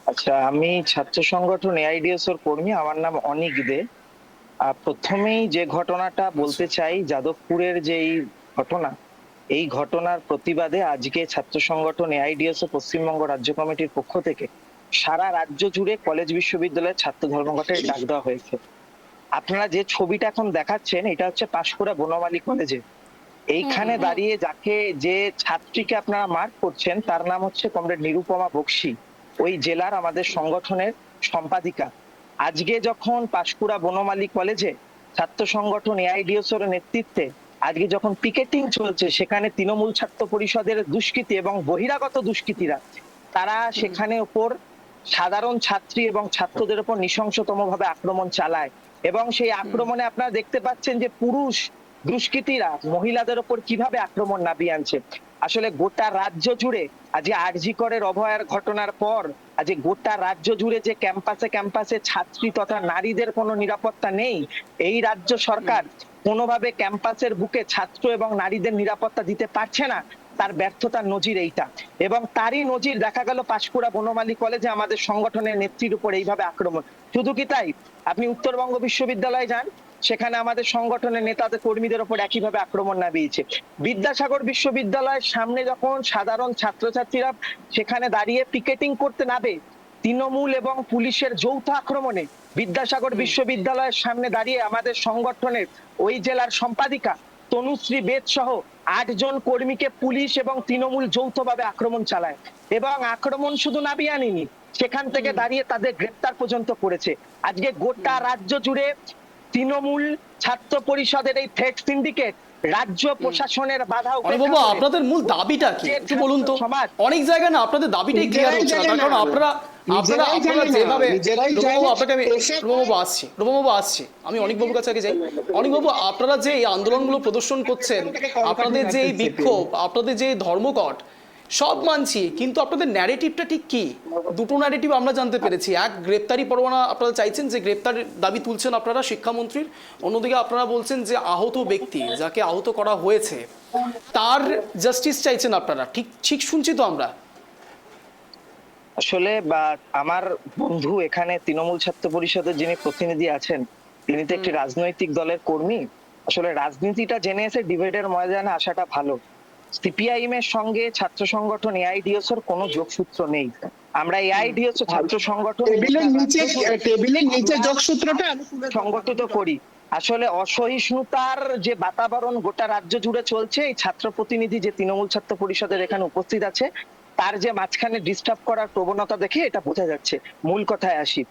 D: আচ্ছা, আমি ছাত্র সংগঠন এআইডিএস এর কর্মী, আমার নাম অনিক দে। প্রথমেই যে ঘটনাটা বলতে চাই, যাদবপুরের যে এই ঘটনা, এই ঘটনার প্রতিবাদে আজকে ছাত্র সংগঠন এআইডিএস ও পশ্চিমবঙ্গ রাজ্য কমিটির পক্ষ থেকে সারা রাজ্য জুড়ে কলেজ বিশ্ববিদ্যালয়ের ছাত্র ধর্মঘটের ডাক দেওয়া হয়েছে। আপনারা যে ছবিটা এখন দেখাচ্ছেন, এটা হচ্ছে পাঁশকুড়া বনমালী কলেজে। এইখানে দাঁড়িয়ে যে ছাত্রীকে আপনারা মার্ক করছেন, তার নাম হচ্ছে কমরেড নিরুপমা বক্সি, ওই জেলার আমাদের সংগঠনের সম্পাদিকা। আজকে যখন পাঁশকুড়া বনমালী কলেজে ছাত্র সংগঠন এআইডিএস এর নেতৃত্বে আজকে যখন পিকেটিং চলছে, সেখানে তৃণমূল ছাত্র পরিষদের দুষ্কৃতী এবং বহিরাগত দুষ্কৃতীরা তারা সেখানে উপর সাধারণ ছাত্রী এবং ছাত্রদের উপর নৃশংসতম ভাবে আক্রমণ চালায়, এবং সেই আক্রমণে আপনারা দেখতে পাচ্ছেন যে পুরুষ দুষ্কৃতীরা মহিলাদের উপর কিভাবে আক্রমণ নামিয়ে আনছে। আসলে গোটা রাজ্য জুড়ে আজকে আরজি করের অভয়ার ঘটনার পর আজকে গোটা রাজ্য জুড়ে যে ক্যাম্পাসে ছাত্রী তথা নারীদের কোনো নিরাপত্তা নেই, এই রাজ্য সরকার কোনোভাবে ক্যাম্পাসের বুকে ছাত্র এবং নারীদের নিরাপত্তা দিতে পারছে না, তার ব্যর্থতার নজির এইটা। এবং তারই নজির দেখা গেল পাঁশকুড়া বনমালী কলেজে আমাদের সংগঠনের নেত্রীর উপর এইভাবে আক্রমণ। শুধু কি তাই, আপনি উত্তরবঙ্গ বিশ্ববিদ্যালয়ে যান, সেখানে আমাদের সংগঠনের নেতাদের কর্মীদের উপর একইভাবে আক্রমণ নামিয়েছে। বিদ্যাসাগর বিশ্ববিদ্যালয়ের সামনে যখন সাধারণ ছাত্রছাত্রীরা সেখানে দাঁড়িয়ে পিকেটিং করতে নামে, তৃণমূল এবং পুলিশের যৌথ আক্রমণে বিদ্যাসাগর বিশ্ববিদ্যালয়ের সামনে দাঁড়িয়ে আমাদের সংগঠনের ওই জেলার সম্পাদিকা তনুশ্রী বেদ সহ 8 জন কর্মীকে পুলিশ এবং তৃণমূল যৌথভাবে আক্রমণ চালায়, এবং আক্রমণ শুধু নামিয়ে আনেনি, সেখান থেকে দাঁড়িয়ে তাদের গ্রেপ্তার পর্যন্ত করেছে। আজকে গোটা রাজ্য জুড়ে তৃণমূল ছাত্র পরিষদের এই থ্রেড সিন্ডিকেট রাজ্য প্রশাসনের বাধা
B: বাবু, আপনাদের মূল দাবিটা কি একটু বলুন তো? অনেক জায়গায় না আপনাদের দাবিটাই ক্লিয়ার হচ্ছে না, তার কারণ আপনারা যেভাবে রূপমবাবু আসছি, আমি অনিকবাবুর কাছে আগে যাই। অনিকবাবু, আপনারা যে এই আন্দোলনগুলো প্রদর্শন করছেন, আপনাদের যে এই বিক্ষোভ, আপনাদের যে ধর্মঘট, সব মানছি, কিন্তু আপনাদের ন্যারেটিভটা ঠিক কি? দুটো ন্যারেটিভ আমরা জানতে পেরেছি। এক, গ্রেপ্তারি পরোয়ানা আপনারা চাইছেন, যে গ্রেপ্তারের দাবি তুলছেন আপনারা শিক্ষামন্ত্রীর, অন্যদিকে আপনারা বলছেন যে আহত ব্যক্তি, যাকে আহত করা হয়েছে, তার জাস্টিস চাইছেন আপনারা। ঠিক শুনছি তো আমরা?
D: আসলে আমার বন্ধু এখানে তৃণমূল ছাত্র পরিষদের যিনি প্রতিনিধি আছেন, তিনি তো একটি রাজনৈতিক দলের কর্মী। আসলে রাজনীতিটা জেনে এসে ডিবেটের ময়দানে আসাটা ভালো। সিপিআইএম এর সঙ্গে ছাত্র সংগঠন এআইডিএস এর কোনো যোগসূত্র নেই। আমরা এআইডিএস ও ছাত্র সংগঠন
C: টেবিলের নিচে যোগসূত্রটা
D: সংগঠিত করি। আসলে অসহিষ্ণুতার যে বাতাবরণ গোটা রাজ্য জুড়ে চলছে, এই ছাত্র প্রতিনিধি যে তৃণমূল ছাত্র পরিষদের এখানে উপস্থিত আছে, তার যে মাঝখানে ডিস্টার্ব করার প্রবণতা দেখে এটা বোঝা যাচ্ছে। মূল কথায় আসি,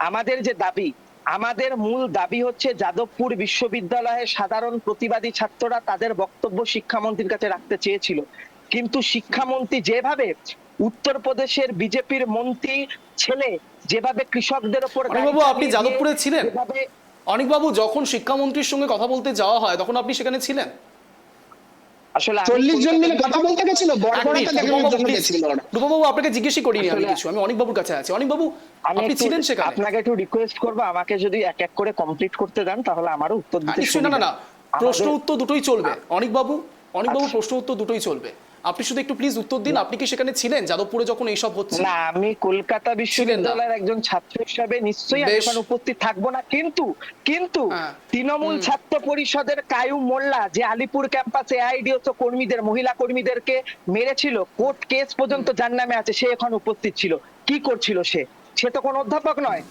D: আমাদের যে দাবি, আমাদের মূল দাবি হচ্ছে যাদবপুর বিশ্ববিদ্যালয়ের সাধারণ প্রতিবাদী ছাত্ররা তাদের বক্তব্য শিক্ষামন্ত্রীর কাছে রাখতে চেয়েছিল, কিন্তু শিক্ষামন্ত্রী যেভাবে উত্তরপ্রদেশের বিজেপির মন্ত্রী ছেলে যেভাবে কৃষকদের উপর
B: অনিকবাবু, আপনি যাদবপুরে ছিলেন?
D: যেভাবে
B: অনিকবাবু, যখন শিক্ষামন্ত্রীর সঙ্গে কথা বলতে যাওয়া হয় তখন আপনি সেখানে ছিলেন?
D: আসলে
C: 40 জন মিলে কথা বলতে গেছিল, বড়বড়াটা দেখানোর জন্য গেছিল ওরা।
B: রূপবাবু, আপনাকে জিজ্ঞেসই করিনি আমি কিছু, আমি অনিকবাবুর কাছে আছি। অনিকবাবু,
D: আমি
B: আপনি
D: একটু
B: ছিলেন সেখানে?
D: আপনাকে একটু রিকোয়েস্ট করবো, আমাকে যদি এক এক করে কমপ্লিট করতে দেন তাহলে আমারও উত্তর দিতে
B: নিশ্চয়ই, না না না,
D: সুবিধা।
B: প্রশ্ন উত্তর দুটোই চলবে অনিকবাবু। অনিকবাবু,
D: আচ্ছা।
B: প্রশ্ন উত্তর দুটোই চলবে, আপনি শুধু একটু প্লিজ উত্তর দিন। আপনি কি সেখানে ছিলেন যাদবপুরে যখন এইসব হচ্ছে?
D: না, আমি কলকাতা বিশ্ববিদ্যালয়ের একজন ছাত্র হিসাবে নিশ্চয়ই আমি
B: বেশ।
D: ওখানে উপস্থিত থাকবো না, কিন্তু কিন্তু
B: হ্যাঁ।
D: তৃণমূল ছাত্র পরিষদের কায়ুম মোল্লা যে আলিপুর ক্যাম্পাসে এআইডিএসও কর্মীদের, মহিলা কর্মীদেরকে মেরেছিল, কোর্ট কেস পর্যন্ত যার নামে আছে, সে এখন উপস্থিত ছিল। কি করছিল সে? সে তো কোনো অধ্যাপক নয়।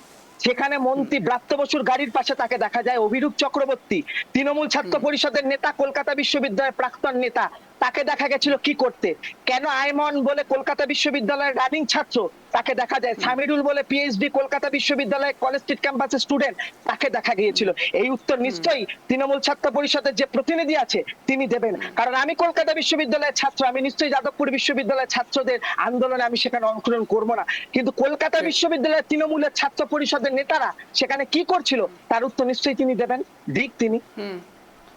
D: সেখানে মন্ত্রী ব্রাত্য বসুর গাড়ির পাশে তাকে দেখা যায়। অভিরূপ চক্রবর্তী, তৃণমূল ছাত্র পরিষদের নেতা, কলকাতা বিশ্ববিদ্যালয়ের প্রাক্তন নেতা, তাকে দেখা গেছিল কি করতে? কেন আইমন বলে কলকাতা বিশ্ববিদ্যালয়ের রানিং ছাত্র, তাকে দেখা যায়। সামিরুল বলে পিএইচডি কলকাতা বিশ্ববিদ্যালয়ের কলেজ স্ট্রিট ক্যাম্পাসের স্টুডেন্ট, তাকে দেখা গিয়েছিল। এই উত্তর নিশ্চয়ই তৃণমূল ছাত্র পরিষদের যে প্রতিনিধি আছে তিনি দেবেন, কারণ আমি কলকাতা বিশ্ববিদ্যালয়ের ছাত্র, আমি নিশ্চয়ই যাদবপুর বিশ্ববিদ্যালয়ের ছাত্রদের আন্দোলনে আমি সেখানে অংশগ্রহণ করবো না। কিন্তু কলকাতা বিশ্ববিদ্যালয়ের তৃণমূলের ছাত্র পরিষদের নেতারা সেখানে কি করছিল তার উত্তর নিশ্চয়ই তিনি দেবেন, দিক তিনি।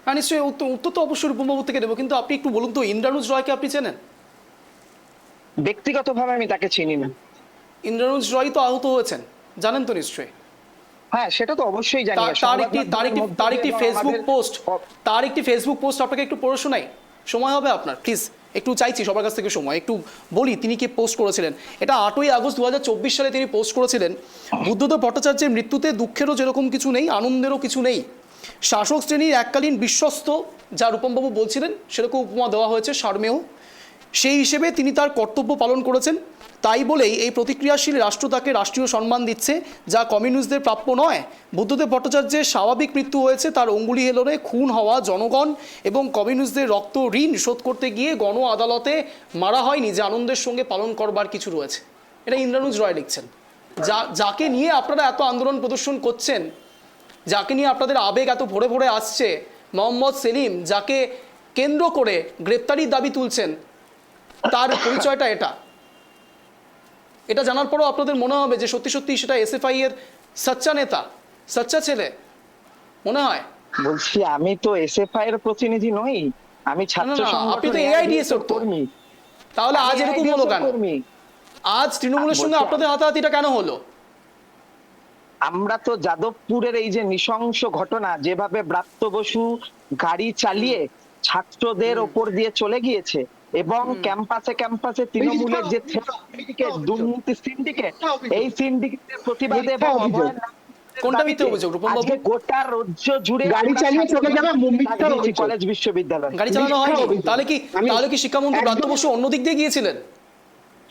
B: হ্যাঁ, নিশ্চয়ই উত্তর তো অবশ্যই রূপবাবু থেকে দেবো, কিন্তু আপনি একটু বলুন তো, ইন্দ্রানুজ রয়কে আপনি চেনেন?
D: ব্যক্তিগতভাবে আমি তাকে চিনি না।
B: ইন্দ্রানুজ রয় তো আহত হয়েছেন, জানেন তো নিশ্চয়ই?
D: হ্যাঁ, সেটা তো অবশ্যই জানি।
B: তার একটি ফেসবুক পোস্ট আপনাকে একটু পড়ে শোনাই, সময় হবে আপনার? প্লিজ একটু চাইছি সবার কাছ থেকে সময়, একটু বলি তিনি কি পোস্ট করেছিলেন। এটা 8ই আগস্ট 2024 সালে তিনি পোস্ট করেছিলেন। বুদ্ধদেব ভট্টাচার্যের মৃত্যুতে দুঃখেরও যেরকম কিছু নেই, আনন্দেরও কিছু নেই। শাসক শ্রেণীর এককালীন বিশ্বস্ত, যা রূপমবাবু বলছিলেন সেরকম উপমা দেওয়া হয়েছে সারমেয়, সেই হিসেবে তিনি তার কর্তব্য পালন করেছেন। তাই বলেই এই প্রতিক্রিয়াশীল রাষ্ট্র তাকে রাষ্ট্রীয় সম্মান দিচ্ছে, যা কমিউনিস্টদের প্রাপ্য নয়। বুদ্ধদেব ভট্টাচার্যের স্বাভাবিক মৃত্যু হয়েছে তার অঙ্গুলি হেলনে খুন হওয়া জনগণ এবং কমিউনিস্টদের রক্ত ঋণ শোধ করতে গিয়ে গণ আদালতে মারা হয়নি, যে আনন্দের সঙ্গে পালন করবার কিছু রয়েছে। এটা ইন্দ্রানুজ রয় লিখছেন। যাকে নিয়ে আপনারা এত আন্দোলন প্রদর্শন করছেন, যাকে নিয়ে আপনাদের আবেগ এত ভরে ভরে আসছে, মোহাম্মদ সেলিম, যাকে কেন্দ্র করে গ্রেপ্তারির দাবি তুলছেন, তার পরিচয়টা এটা জানার পরও আপনাদের মনে হবে যে সত্যি সত্যি সেটা এসএফআই এর সচ্চা নেতা, সচ্চা ছেলে মনে হয়?
D: বলছি, আমি তো এসএফআই এর প্রতিনিধি নই, আমি ছাত্র সংগঠন,
B: আপনি তো এআইডিএস এর কর্মী। তাহলে আজ এরকম হলো কেন? আজ তৃণমূলের সঙ্গে আপনাদের হাতাহাতিটা কেন হলো?
D: আমরা তো যাদবপুরের এই যে নৃশংস ঘটনা, যেভাবে ব্রাত্য বসু গাড়ি চালিয়ে ছাত্রদের ওপর দিয়ে চলে গিয়েছে এবং ক্যাম্পাসে ক্যাম্পাসে তৃণমূলের যে সিন্ডিকেট, দুর্নীতি সিন্ডিকেট, এই সিন্ডিকেটের প্রতিবাদে এবং
B: কোনটা মিথ্যে অভিযোগ রূপমবাবু?
D: গোটা রাজ্য জুড়ে
C: গাড়ি চালিয়ে চলে যাবে
D: কলেজ বিশ্ববিদ্যালয়
B: গাড়ি চালানো হয়নি? তাহলে কি শিক্ষামন্ত্রী ব্রাত্য বসু অন্য দিক দিয়ে গিয়েছিলেন?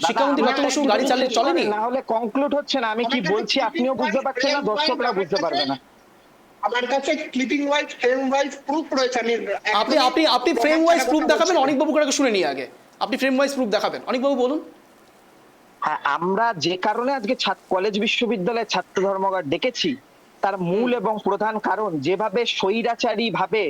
B: শিক্ষামন্ত্রী ব্রাত্য বসু গাড়ি চালিয়ে চলেনি?
D: না হলে কনক্লুড হচ্ছে না। আমি কি বলছি আপনিও বুঝতে পারছেন না, দর্শকরা বুঝতে পারবে না।
C: আমার কাছে clipping wise, frame wise proof রয়েছে।
B: আপনি ফ্রেম ওয়াইজ প্রুফ দেখাবেন। অনিকবাবুকে আগে শুনে নিই, আগে আপনি ফ্রেম ওয়াইজ প্রুফ দেখাবেন। অনিকবাবু বলুন।
D: হ্যাঁ, আমরা যে কারণে আজকে কলেজ বিশ্ববিদ্যালয়ে ছাত্র ধর্মঘট ডেকেছি, তার মূল এবং প্রধান কারণ, যেভাবে স্বৈরাচারী ভাবে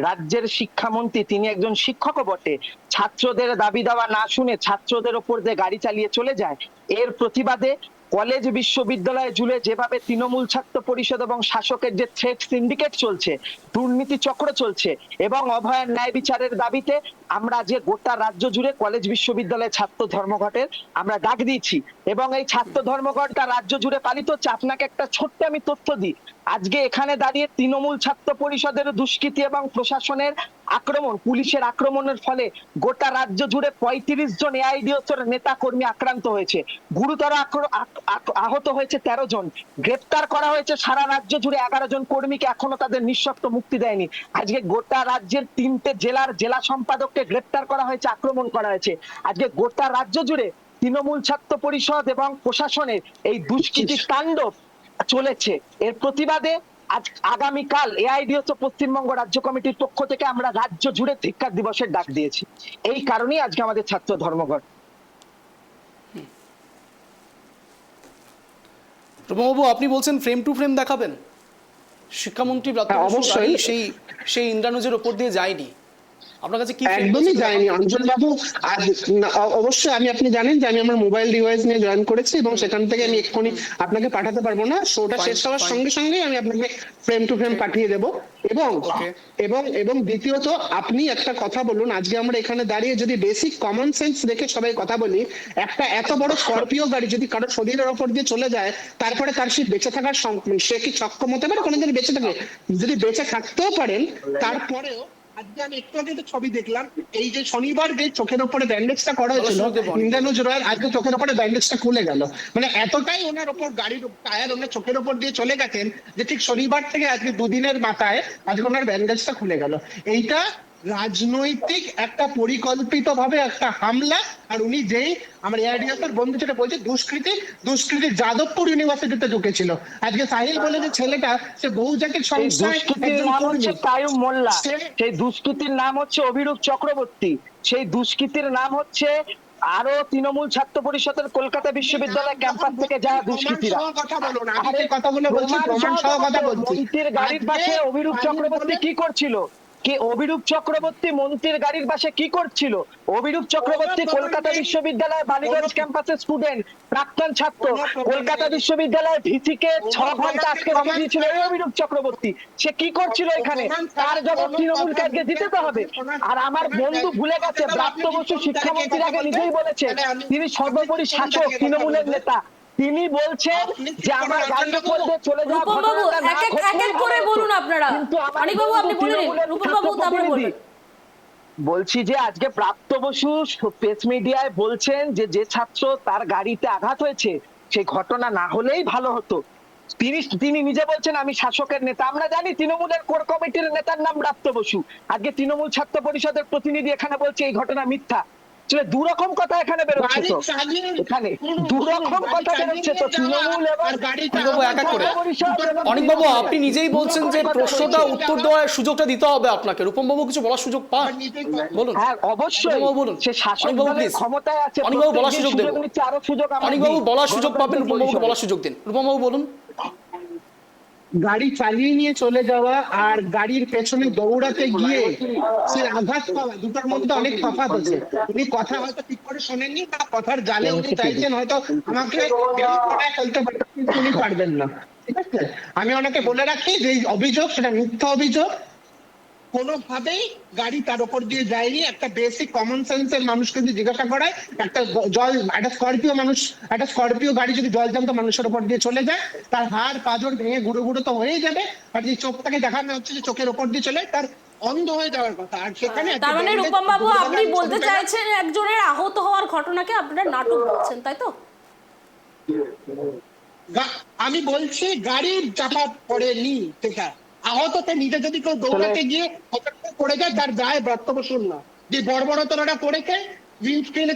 D: রাজ্যের শিক্ষামন্ত্রী, তিনি একজন শিক্ষকও বটে, ছাত্রদের দাবি দাওয়া না শুনে ছাত্রদের ওপর দিয়ে গাড়ি চালিয়ে চলে যায়। এর প্রতিবাদে কলেজ বিশ্ববিদ্যালয় জুড়ে যেভাবে তৃণমূল ছাত্র পরিষদ এবং শাসকের যে থ্রেট সিন্ডিকেট চলছে, দুর্নীতি চক্র চলছে এবং অভয়ের ন্যায় বিচারের দাবিতে আমরা যে গোটা রাজ্য জুড়ে কলেজ বিশ্ববিদ্যালয়ে ছাত্র ধর্মঘটের আমরা ডাক দিয়েছি এবং এই ছাত্র ধর্মঘটটা রাজ্য জুড়ে পালিত হচ্ছে। আপনাকে একটা ছোট্ট আমি তথ্য দিই, আজকে এখানে দাঁড়িয়ে তৃণমূল ছাত্র পরিষদের দুষ্কৃতি এবং প্রশাসনের আক্রমণ, পুলিশের আক্রমণের ফলে গোটা রাজ্য জুড়ে 35 জন এআইডিএসের নেতা কর্মী আক্রান্ত হয়েছে, গুরুতর আহত হয়েছে 13 জন, গ্রেপ্তার করা হয়েছে সারা রাজ্য জুড়ে 11 জন কর্মীকে, এখনো তাদের নিঃশর্ত মুক্তি দেয়নি। আজকে গোটা রাজ্যের 3টে জেলার জেলা সম্পাদককে গ্রেপ্তার করা হয়েছে, আক্রমণ করা হয়েছে। আজকে গোটা রাজ্য জুড়ে তৃণমূল ছাত্র পরিষদ এবং প্রশাসনের এই দুষ্কৃতি তাণ্ডব চলেছে। এর প্রতিবাদে আজ আগামীকাল এআইডিএস পশ্চিমবঙ্গ রাজ্য কমিটির পক্ষ থেকে আমরা রাজ্য জুড়ে ধিক্কার দিবসের ডাক দিয়েছি। এই কারণেই আজকে আমাদের ছাত্র ধর্মঘট।
B: রূপমবাবু, আপনি বলছেন ফ্রেম টু ফ্রেম দেখাবেন? শিক্ষামন্ত্রী ব্রাত্য বসুর
C: অবশ্যই।
B: গাড়ি সেই ইন্দ্রানুজের ওপর দিয়ে যায়নি, আপনার কাছে কি frame
C: একদমই
B: রয়েছে?
C: যায়নি অঞ্জন বাবু। অবশ্যই আপনি জানেন যে আমি আমার মোবাইল ডিভাইস নিয়ে জয়েন করেছি এবং সেখান থেকে আমি এক্ষুনি আপনাকে পাঠাতে পারবো না। শোটা
B: Fine,
C: শেষ হওয়ার
B: fine.
C: সঙ্গে সঙ্গে আমি আপনাকে ফ্রেম টু ফ্রেম পাঠিয়ে দেবো। এবং
B: Okay.
C: এবং এবং দ্বিতীয়ত আপনি একটা কথা বলুন, আজকে আমরা এখানে দাঁড়িয়ে যদি বেসিক কমন সেন্স রেখে সবাই কথা বলি, একটা এত বড় স্করপিও গাড়ি যদি কারো শরীরের ওপর দিয়ে চলে যায়, তারপরে তার সে বেঁচে থাকার সে কি সক্ষম হতে পারে কোনোদিন বেঁচে থাকে? যদি বেঁচে থাকতেও পারেন, তারপরেও আজকে আমি একটু আগে তো ছবি দেখলাম, এই যে শনিবার যে চোখের উপরে ব্যান্ডেজটা করা হয়েছিল ইন্দ্রানুজ রয়ের, আজকে চোখের উপরে ব্যান্ডেজটা খুলে গেল। মানে এতটাই ওনার উপর গাড়ির টায়ার ওনার চোখের উপর দিয়ে চলে গেছেন যে ঠিক শনিবার থেকে আজকে দুদিনের মাথায় আজকে ওনার ব্যান্ডেজটা খুলে গেল। এইটা রাজনৈতিক একটা পরিকল্পিত ভাবে একটা হামলা। আর উনি যেই আমার এআইডিএফ এর বন্ধু যেটা বলছে দুষ্কৃতি যাদবপুর ইউনিভার্সিটিতে ঢুকেছিল। আজকে সাহিল বলে যে ছেলেটা সে বহুজাতিক
D: সেই
C: সংস্থায়
D: দুষ্কৃতির
C: একজন
D: নাম
C: কর্মী।
D: হচ্ছে কায়ুম মোল্লা,
C: সে-
D: সেই দুষ্কৃতির নাম হচ্ছে অভিরূপ চক্রবর্তী, সেই দুষ্কৃতির নাম হচ্ছে আরো তৃণমূল ছাত্র পরিষদের কলকাতা বিশ্ববিদ্যালয় ক্যাম্পাস থেকে যাওয়া দুষ্কৃতীরা।
C: প্রমাণ সহ কথা বলুন, আমি যে কথাগুলো বলছি
D: প্রমাণ
C: প্রমাণ সহ কথা বলছি।
D: মন্ত্রীর গাড়ির পাশে অভিরূপ চক্রবর্তী কি করছিল? কি অভিরূপ চক্রবর্তী মন্ত্রীর গাড়ির পাশে কি করছিল? অভিরূপ চক্রবর্তী কলকাতা বিশ্ববিদ্যালয় বালিগঞ্জ ক্যাম্পাসের স্টুডেন্ট, প্রাক্তন ছাত্র। কলকাতা বিশ্ববিদ্যালয় ভিসি কে 6 ঘন্টা আজকে রেখে দিয়েছিল এই অভিরূপ চক্রবর্তী। সে কি করছিল এখানে? তার জবাব তৃণমূলকে আজকে দিতে তো হবে। আর আমার বন্ধু ভুলে গেছে, ব্রাত্য বসু শিক্ষামন্ত্রীর আগে নিজেই বলেছে তিনি সর্বোপরি শাসক, তৃণমূলের নেতা। তিনি বলছেন যে আমার গাড়ির উপর দিয়ে চলে যাওয়া
A: রূপম বাবু,
D: ঘটনাটা না
A: এক এক
D: ঘটলেই
A: করে
D: ভালো
A: বলুন
D: হতো।
A: আপনারা।
D: কিন্তু আমার
A: অনিক বাবু, আপনি
D: বন্ধু
A: বলে নিন।
D: তৃণমূলের
A: রূপম
D: ছাত্র
A: বাবু, তারপরে
D: প্রতিনিধি।
A: বলবেন।
D: বলছি যে আজকে প্রাপ্ত বসু প্রেস মিডিয়ায় বলছেন যে যে ছাত্র তার গাড়িতে আঘাত হয়েছে সেই ঘটনা না হলেই ভালো হতো। তিনি নিজে বলছেন আমি শাসকের নেতা। আমরা জানি তৃণমূলের কোর কমিটির নেতার নাম প্রাপ্ত বসু। আজকে তৃণমূল ছাত্র পরিষদের প্রতিনিধি এখানে বলছে এই ঘটনা মিথ্যা। আসলে দুরকম কথা এখানে বেরোচ্ছে তো, এখানে দুরকম কথা বেরোচ্ছে তো। তৃণমূল এবং
B: অনিকবাবু, এক এক করে।
D: ছাত্র পরিষদ এবং
B: অনিকবাবু, আপনি নিজেই বলছেন যে
D: দুরকম কথা
B: প্রশ্নটা
D: বলছে।
B: উত্তর দেওয়ার সুযোগটা দিতে হবে আপনাকে। রূপমবাবু কিছু বলার সুযোগ পান, বলুন।
D: হ্যাঁ অবশ্যই,
B: অনিকবাবু বলুন।
D: সে শাসক
B: অনিকবাবু
D: দলের
B: প্লিজ।
D: ক্ষমতায় আছে,
B: অনিকবাবু বলার
D: প্রত্যেকদিন
B: সুযোগ দেব।
D: নিচ্ছে, আরো সুযোগ আমরা
B: অনিকবাবু
D: দিই।
B: বলার সুযোগ পাবেন,
D: গণতন্ত্রের
B: রূপমবাবুকে
D: পরিষদ।
B: বলার সুযোগ দিন। রূপমবাবু বলুন।
C: গাড়ি চালিয়ে নিয়ে চলে যাওয়া আর গাড়ির পেছনে দৌড়াতে গিয়ে সে আঘাত পাওয়া, দুটোর মধ্যে অনেক তফাৎ আছে। উনি কথা হয়তো ঠিক করে শোনেননি বা কথার জালে উনি চাইছেন হয়তো আমাকে বিরোধটায় ফেলতে পারতেন, কিন্তু উনি পারবেন না। ঠিক আছে, আমি ওনাকে বলে রাখি যে এই অভিযোগ সেটা মিথ্যা অভিযোগ। কোনোভাবেই গাড়ি তার উপর দিয়ে যায়নি। একটা বেসিক কমন সেন্সের মানুষকে যদি জিজ্ঞাসা করায়, একটা একটা স্করপিও গাড়ি যদি জলজান্ত মানুষের উপর দিয়ে চলে যায়, তার হাড় পাঁজর ভেঙে গুঁড়ো গুঁড়ো তো হয়েই যাবে। আর যে চোখটাকে দেখানো হচ্ছে যে চোখের উপর দিয়ে চলে, তার অন্ধ হয়ে যাওয়ার কথা। আর সেখানে একটা
A: তার মানে
C: bandage
A: রূপম বাবু,
C: দুটো
A: আপনি
C: গাড়ির
A: বলতে
C: ছবিটা-
A: চাইছেন একজনের আহত হওয়ার ঘটনাকে আপনারা নাটক বলছেন, তাই তো?
C: আমি বলছি গাড়ির চাপা পড়েনি, ঠিক আছে। আহততে নিজে যদি কেউ দৌড়াতে গিয়ে হঠাৎ করে পড়ে যায়, তার দায় ব্রাত্য বসুর না। যে বর্বরতনাটা করেছে, উইন্ডস্ক্রিনে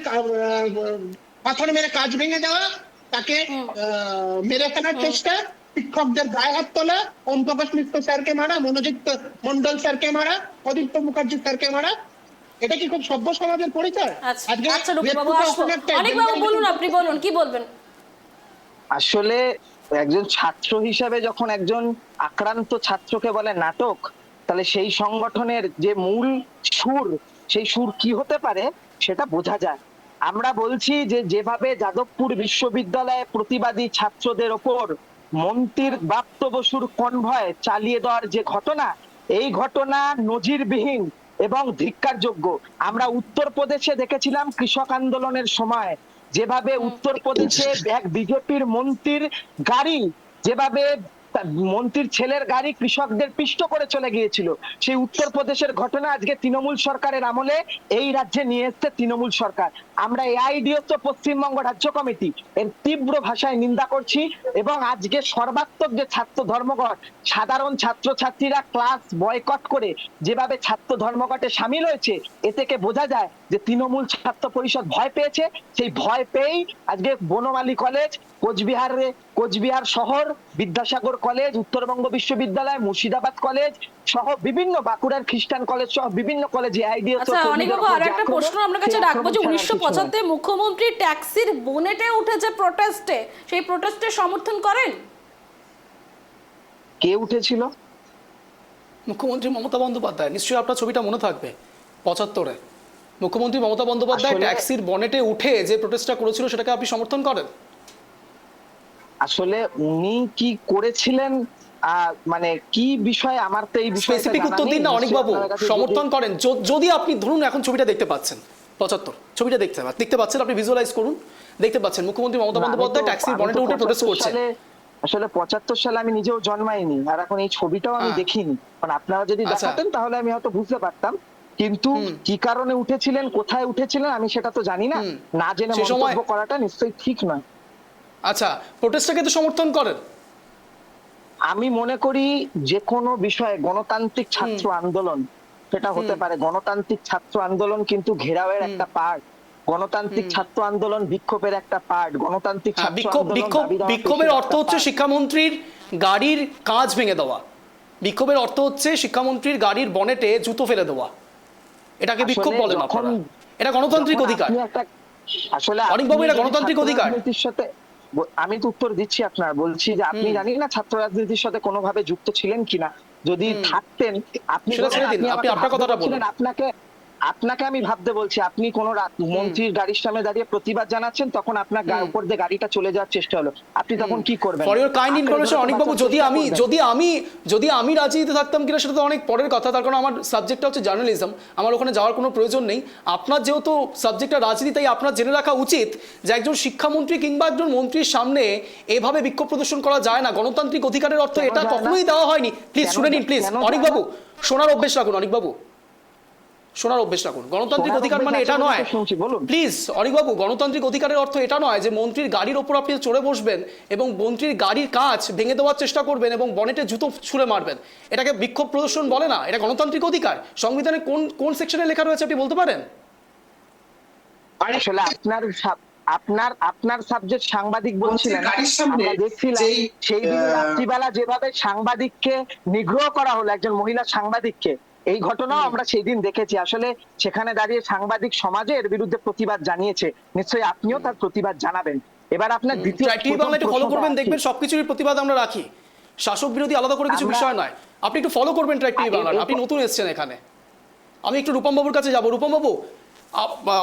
C: পাথর মেরে কাজ ভেঙে দেওয়া, তাকে মেরে ফেলার চেষ্টা, শিক্ষকদের গায়ে হাত তোলা, ওম প্রকাশ মিত্র স্যারকে মারা, মনোজিৎ মন্ডল স্যারকে মারা, অদিত্য মুখার্জি স্যারকে মারা, এটা কি খুব সভ্য সমাজের পরিচয়?
A: আচ্ছা রূপম বাবু, আসবো। অনিক বাবু বলুন, আপনি বলুন, কি বলবেন?
D: আসলে একজন ছাত্র হিসাবে যখন একজন আক্রান্ত ছাত্রকে বলে নাটক, তাহলে সেই সংগঠনের যে মূল সুর, সেই সুর কি হতে পারে সেটা বোঝা যায়। আমরা বলছি যে যেভাবে যাদবপুর বিশ্ববিদ্যালয়ে প্রতিবাদী ছাত্রদের ওপর মন্ত্রীর প্রাপ্ত বসুর কনভয় চালিয়ে দেওয়ার যে ঘটনা, এই ঘটনা নজিরবিহীন এবং ধিক্কারযোগ্য। আমরা উত্তরপ্রদেশে দেখেছিলাম কৃষক আন্দোলনের সময় যেভাবে উত্তরপ্রদেশে এক বিজেপির মন্ত্রীর গাড়ি, যেভাবে মন্ত্রীর ছেলের গাড়ি কৃষকদের পিষ্ট করে চলে গিয়েছিল, সেই উত্তরপ্রদেশের ঘটনা আজকে তৃণমূল সরকারের আমলে এই রাজ্যে নিয়ে এসছে তৃণমূল সরকার। আমরা এআইডিএস পশ্চিমবঙ্গ রাজ্য কমিটি এর তীব্র ভাষায় নিন্দা করছি। এবং আজকে সর্বাত্মক যে ছাত্র ধর্মঘট, সাধারণ ছাত্রছাত্রীরা ক্লাস বয়কট করে যেভাবে ছাত্র ধর্মঘটে সামিল হয়েছে, এ থেকে বোঝা যায় যে তৃণমূল ছাত্র পরিষদ ভয় পেয়েছে। সেই ভয় পেয়েই আজকে বনমালী কলেজ, কোচবিহার শহর, বিদ্যাসাগর কলেজ, উত্তরবঙ্গ বিশ্ববিদ্যালয়, মুর্শিদাবাদ কলেজ সহ বিভিন্ন, বাঁকুড়ার খ্রিস্টান কলেজ সহ বিভিন্ন কলেজে আইডিএস।
A: আচ্ছা অনিক বাবু, আর একটা প্রশ্ন আপনার কাছে রাখবো যে 1975 পঁচাত্তরে মুখ্যমন্ত্রী ট্যাক্সির বোনেটে উঠেছে প্রোটেস্টে, সেই প্রোটেস্টে সমর্থন করেন?
D: কে উঠেছিল?
B: মুখ্যমন্ত্রী মমতা বন্দ্যোপাধ্যায়, নিশ্চয়ই আপনার ছবিটা মনে থাকবে 75-এ মুখ্যমন্ত্রী মমতা বন্দ্যোপাধ্যায়
D: আসলে-
B: ট্যাক্সির বনেটে উঠে যে প্রোটেস্টটা করেছিল সেটাকে আপনি সমর্থন করেন?
D: আসলে উনি কি করেছিলেন, মানে কি বিষয়, আমার তো এই বিষয়ে
B: স্পেসিফিক উত্তর দিন না অনিকবাবু। সমর্থন করেন যদি আপনি ধরুন এখন ছবিটা দেখতে পাচ্ছেন 75 ছবিটা দেখতে পাচ্ছেন, আপনি ভিজুয়ালাইজ করুন, দেখতে পাচ্ছেন মুখ্যমন্ত্রী মমতা বন্দ্যোপাধ্যায় ট্যাক্সির বনেটে উঠে প্রোটেস্ট করছেন।
D: আসলে 75 সালে আমি নিজেও জন্মাইনি, আর এখন এই ছবিটাও আমি
B: হ্যাঁ।
D: দেখিনি, কারণ আপনারা যদি
B: আচ্ছা।
D: দেখাতেন তাহলে আমি হয়তো বুঝতে পারতাম, কিন্তু কি কারণে উঠেছিলেন, কোথায় উঠেছিলেন আমি সেটা তো জানি না, না জেনে
B: সেই সময়-
D: মন্তব্য করাটা নিশ্চয়ই ঠিক নয়।
B: আচ্ছা, প্রোটেস্টটাকে তো সমর্থন করেন?
D: আমি মনে করি যে কোনো বিষয়ে গণতান্ত্রিক ছাত্র আন্দোলন, সেটা হতে পারে গণতান্ত্রিক ছাত্র আন্দোলন কিন্তু ঘেরাওয়ের একটা পার্ট, গণতান্ত্রিক ছাত্র আন্দোলন বিক্ষোভের একটা পার্ট, গণতান্ত্রিক
B: হ্যাঁ,
D: ছাত্র আন্দোলন দাবি দেওয়া
B: বিক্ষোভের
D: পেশের
B: অর্থ
D: একটা
B: হচ্ছে
D: part।
B: শিক্ষামন্ত্রীর গাড়ির কাঁচ ভেঙে দেওয়া, বিক্ষোভের অর্থ হচ্ছে শিক্ষামন্ত্রীর গাড়ির বনেটে জুতো ফেলে দেওয়া, এটাকে বিক্ষোভ
D: আসলে
B: বলেন
D: যখন-
B: আপনারা? এটা গণতান্ত্রিক
D: যখন
B: অধিকার।
D: আপনি আসলে
B: অনিকবাবু,
D: আপনি
B: এটা
D: যদি
B: গণতান্ত্রিক
D: ছাত্র
B: অধিকার।
D: রাজনীতির সাথে আমি তো উত্তর দিচ্ছি আপনার, বলছি যে আপনি জানি না ছাত্র রাজনীতির সাথে কোনোভাবে যুক্ত ছিলেন কিনা, যদি থাকতেন আপনি
B: সেটা ছেড়ে দিন,
D: আপনি
B: আপনি
D: আমাকে
B: আপনার
D: ভাবতে
B: কথাটা
D: বলছিলেন,
B: বলুন।
D: আপনাকে আমি ভাবতে বলছি, আপনি কোন মন্ত্রীর গাড়ির সামনে দাঁড়িয়ে প্রতিবাদ জানাচ্ছেন, তখন আপনার উপর দিয়ে গাড়িটা চলে যাওয়ার চেষ্টা হলো, আপনি তখন কি করবেন?
B: ফর ইউর কাইন্ড
D: আঁকড়ে
B: ইনফরমেশন
D: ধরে
B: অনিকবাবু,
D: বাঁচার
B: যদি
D: চেষ্টা করবেন।
B: যদি আমি রাজনীতিতে থাকতাম কিনা সেটা তো অনেক পরের কথা, তার কারণ আমার সাবজেক্টটা হচ্ছে জার্নালিজম, আমার ওখানে যাওয়ার কোনো প্রয়োজন নেই। আপনার যেহেতু সাবজেক্টটা রাজনীতি, তাই আপনার জেনে রাখা উচিত যে একজন শিক্ষামন্ত্রী কিংবা একজন মন্ত্রীর সামনে এভাবে বিক্ষোভ প্রদর্শন করা যায় না। গণতান্ত্রিক অধিকারের অর্থ
D: কেন
B: এটা
D: যায় না?
B: কখনোই দেওয়া হয়নি। প্লিজ
D: কেন
B: শুনে নিন,
D: যায়-
B: প্লিজ
D: কেন যায়
B: অনিকবাবু,
D: না?
B: শোনার অভ্যেস রাখুন। অনিকবাবু, শোনার অভ্যেস রাখুন। গণতান্ত্রিক
D: শোনার
B: অধিকার
D: অভ্যেস
B: মানে
D: আছে
B: এটা
D: বলে
B: নয়,
D: তো শুনছি, বলুন।
B: প্লিজ অনিকবাবু, গণতান্ত্রিক অধিকারের অর্থ এটা নয় যে মন্ত্রীর গাড়ির ওপর আপনি চড়ে বসবেন এবং মন্ত্রীর গাড়ির কাঁচ ভেঙে দেওয়ার চেষ্টা করবেন এবং বনেটে জুতো ছুঁড়ে মারবেন। এটাকে বিক্ষোভ প্রদর্শন বলে না, এটা গণতান্ত্রিক অধিকার। সংবিধানে কোন সেকশনে লেখা রয়েছে আপনি বলতে পারেন?
D: আসলে আপনার সাবজেক্ট সাংবাদিক বলছিলেন,
C: গাড়ির সামনে
D: আমরা দেখছিলাম সেই দিন রাত্রিবেলা যেভাবে সাংবাদিককে নিগ্রহ করা হলো, একজন মহিলা সাংবাদিককে, এই ঘটনাও আমরা সেই দিন দেখেছি। আসলে সেখানে দাঁড়িয়ে সাংবাদিক সমাজে এর বিরুদ্ধে প্রতিবাদ জানিয়েছে, নিশ্চয়ই আপনিও তার প্রতিবাদ জানাবেন। এবার আপনার দ্বিতীয়
B: টিভি বাংলা একটু ফলো করবেন, দেখবেন সবকিছুরই প্রতিবাদ আমরা রাখি, শাসক বিরোধী আলাদা করে কিছু বিষয় নয়। আপনি একটু ফলো করবেন ট্রাই টিভি বাংলা, আপনি নতুন এসেছেন এখানে। আমি একটু রূপম বাবুর কাছে যাবো। রূপম বাবু,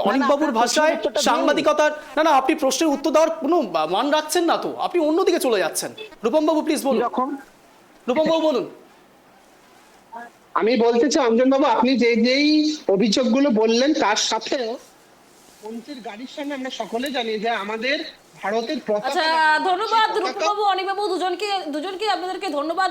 B: অনিকবাবুর
D: আপনার
B: ভাষায়
D: প্রশ্নের উত্তরটা দিন।
B: সাংবাদিকতার না, আপনি প্রশ্নের উত্তর দেওয়ার কোনো মান রাখছেন না তো, আপনি অন্যদিকে চলে যাচ্ছেন। রূপম বাবু প্লিজ বলুন।
D: এরকম
B: রূপম বাবু বলুন।
C: আমি বলতে চাই অঞ্জন বাবু, আপনি যেই অভিযোগগুলো বললেন তার সাথে মন্ত্রীর গাড়ির সামনে আমরা সকলে জানি যে আমাদের ভারতের পতাকা
A: আচ্ছা,
C: লাগানো।
A: ধন্যবাদ
C: সেই পতাকা-
A: রূপবাবু, অনিকবাবু, দুজনকে আপনাদেরকে ধন্যবাদ।